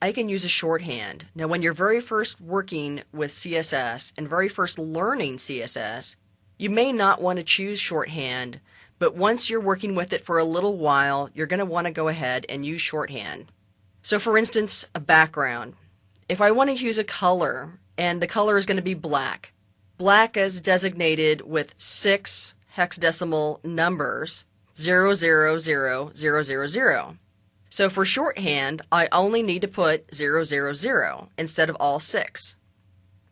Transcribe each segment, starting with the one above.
I can use a shorthand. Now, when you're very first working with CSS and very first learning CSS, you may not want to choose shorthand, but once you're working with it for a little while, you're going to want to go ahead and use shorthand. So for instance, a background. If I want to use a color, and the color is going to be black, black is designated with 6 hexadecimal numbers, 000000. So for shorthand, I only need to put 000 instead of all 6.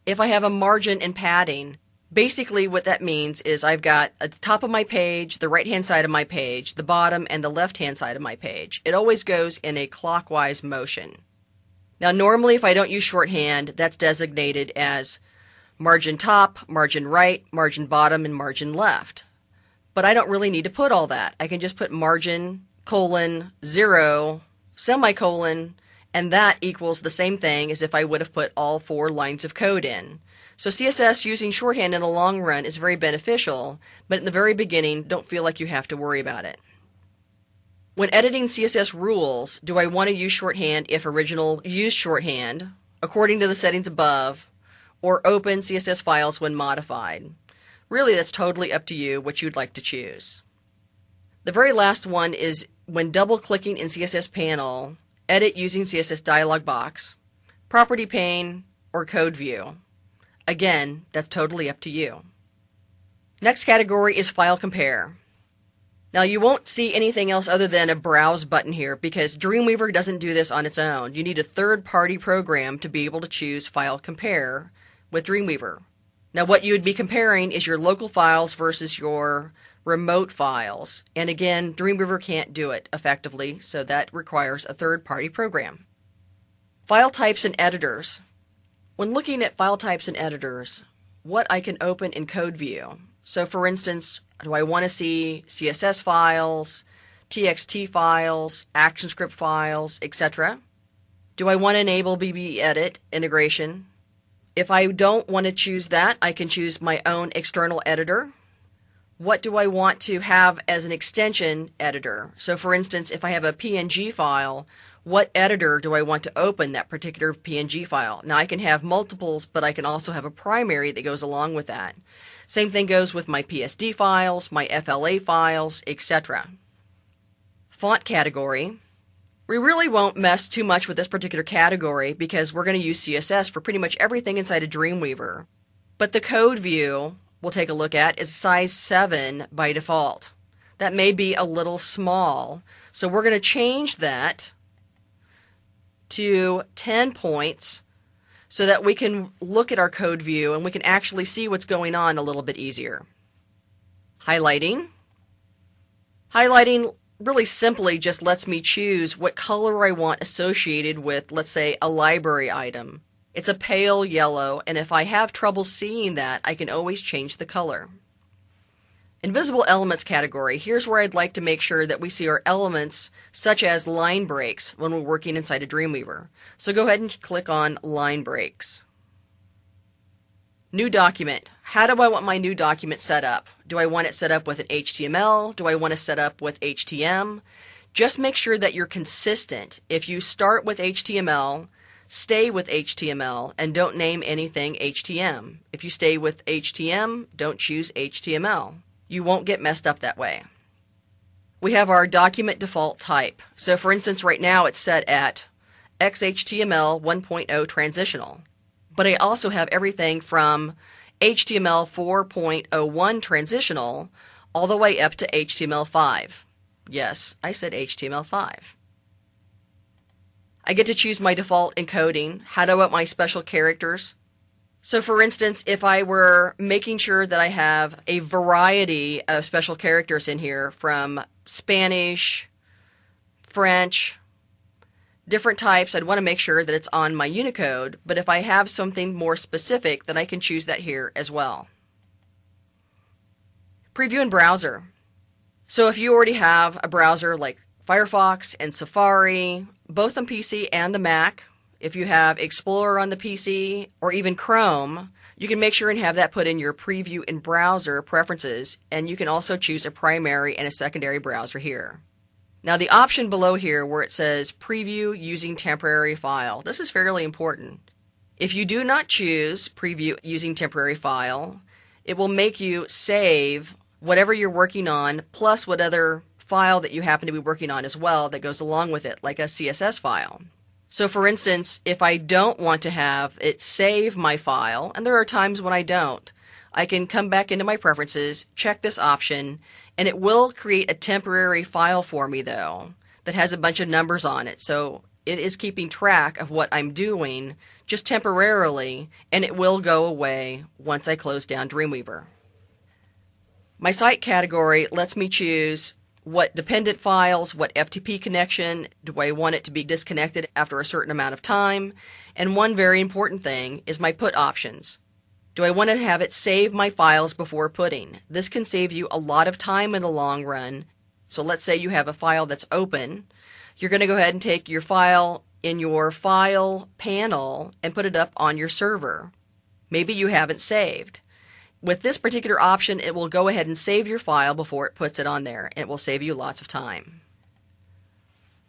If I have a margin and padding, basically what that means is I've got at the top of my page, the right-hand side of my page, the bottom, and the left-hand side of my page. It always goes in a clockwise motion. Now normally if I don't use shorthand, that's designated as margin top, margin right, margin bottom, and margin left. But I don't really need to put all that. I can just put margin, colon, 0, semicolon, and that equals the same thing as if I would have put all 4 lines of code in. So CSS using shorthand in the long run is very beneficial, but in the very beginning, don't feel like you have to worry about it. When editing CSS rules, do I want to use shorthand if original used shorthand, according to the settings above, or open CSS files when modified? Really, that's totally up to you what you'd like to choose. The very last one is when double-clicking in CSS panel, edit using CSS dialog box, property pane, or code view. Again, that's totally up to you. Next category is file compare. Now you won't see anything else other than a browse button here because Dreamweaver doesn't do this on its own. You need a third-party program to be able to choose file compare with Dreamweaver. Now what you would be comparing is your local files versus your remote files. And again, Dreamweaver can't do it effectively, so that requires a third-party program. File types and editors. When looking at file types and editors, what I can open in code view. So for instance, do I want to see CSS files, TXT files, ActionScript files, etc.? Do I want to enable BBEdit integration? If I don't want to choose that, I can choose my own external editor. What do I want to have as an extension editor? So for instance, if I have a PNG file, what editor do I want to open that particular PNG file? Now I can have multiples, but I can also have a primary that goes along with that. Same thing goes with my PSD files, my FLA files, etc. Font category. We really won't mess too much with this particular category because we're going to use CSS for pretty much everything inside of Dreamweaver. But the code view we'll take a look at is size 7 by default. That may be a little small, so we're going to change that to 10 points so that we can look at our code view and we can actually see what's going on a little bit easier. Highlighting. Highlighting really simply just lets me choose what color I want associated with, let's say, a library item. It's a pale yellow, and if I have trouble seeing that, I can always change the color. Invisible elements category. Here's where I'd like to make sure that we see our elements, such as line breaks, when we're working inside of Dreamweaver. So go ahead and click on line breaks. New document. How do I want my new document set up? Do I want it set up with an HTML? Do I want to set up with HTML? Just make sure that you're consistent. If you start with HTML, stay with HTML and don't name anything HTML. If you stay with HTML, don't choose HTML. You won't get messed up that way. We have our document default type. So for instance, right now it's set at XHTML 1.0 transitional. But I also have everything from HTML 4.01 transitional all the way up to HTML5. Yes, I said HTML5. I get to choose my default encoding. How do I want my special characters? So for instance, if I were making sure that I have a variety of special characters in here from Spanish, French, different types, I'd want to make sure that it's on my Unicode, but if I have something more specific, then I can choose that here as well. Preview in browser. So if you already have a browser like Firefox and Safari, both on PC and the Mac, if you have Explorer on the PC or even Chrome, you can make sure and have that put in your preview in browser preferences, and you can also choose a primary and a secondary browser here. Now the option below here where it says preview using temporary file, this is fairly important. If you do not choose preview using temporary file, it will make you save whatever you're working on plus what other file that you happen to be working on as well that goes along with it, like a CSS file. So for instance, if I don't want to have it save my file, and there are times when I don't, I can come back into my preferences, check this option, and it will create a temporary file for me though that has a bunch of numbers on it. So it is keeping track of what I'm doing just temporarily, and it will go away once I close down Dreamweaver. My site category lets me choose what dependent files, what FTP connection, do I want it to be disconnected after a certain amount of time, and one very important thing is my put options. Do I want to have it save my files before putting? This can save you a lot of time in the long run. So let's say you have a file that's open. You're going to go ahead and take your file in your file panel and put it up on your server. Maybe you haven't saved. With this particular option, it will go ahead and save your file before it puts it on there, and it will save you lots of time.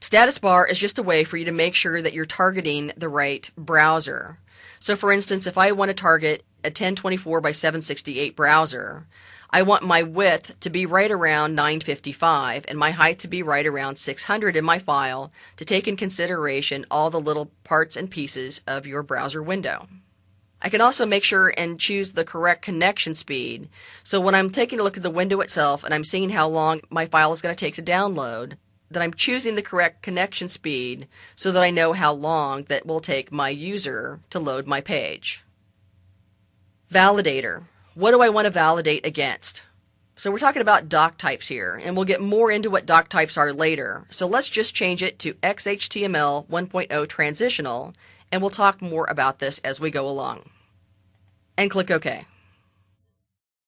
Status bar is just a way for you to make sure that you're targeting the right browser. So for instance, if I want to target a 1024 by 768 browser, I want my width to be right around 955 and my height to be right around 600 in my file to take in consideration all the little parts and pieces of your browser window. I can also make sure and choose the correct connection speed. So when I'm taking a look at the window itself and I'm seeing how long my file is going to take to download, that I'm choosing the correct connection speed so that I know how long that will take my user to load my page. Validator. What do I want to validate against? So we're talking about doc types here, and we'll get more into what doc types are later. So let's just change it to XHTML 1.0 transitional, and we'll talk more about this as we go along. And click OK.